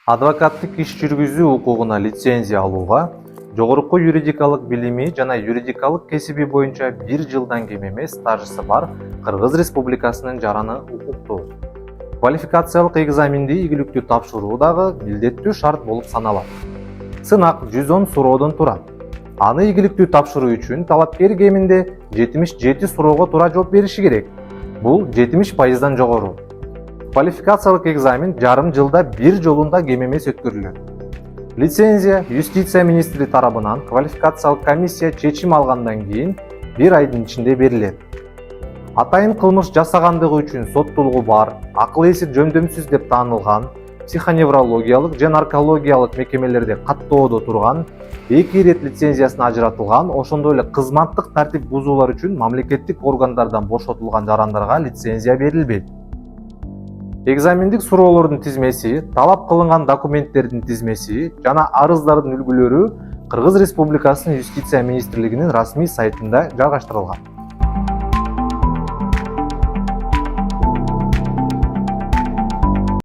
Адвокаттык иш жүргүзүү укугуна лицензия алууга жогорку юридикалык билими жана юридикалык кесиби боюнча 1 жылдан кем эмес стажысы бар Кыргыз Республикасынын жараны укуктуу. Квалификациялык экзаменди ийгиликтүү тапшыруу дагы милдеттүү шарт болуп саналат. Сынак 110 суроодон турат. Аны ийгиликтүү тапшыруу үчүн талапкер кеминде 77 суроого туура жооп бериши керек. Бул 70%дан жогору. Квалификациялык экзамен жарым жылда 1 жолунда кем эмес өткөрүлөт. Лицензия Юстиция министри тарабынан квалификациялык комиссия чечим алгандан кийин 1 айдын ичинде берилет. Атайын кылмыш жасагандыгы үчүн соттуулугу бар, акыл эси жөндөмсүз деп таанылган, психоневрологиялык жана наркологиялык мекемелерде каттоодо турган, 2 ирет лицензиясын ажыратылган, ошондой эле кызматтык тартип бузуулар үчүн мамлекеттик органдардан бошотулган жарандарга лицензия берилбейт. Экзамендик суроолордун тизмеси, талап кылынган документтердин тизмеси жана арыздардын үлгүлөрү Кыргыз Республикасынын Юстиция министрлигинин расмий сайтында жайгаштырылган.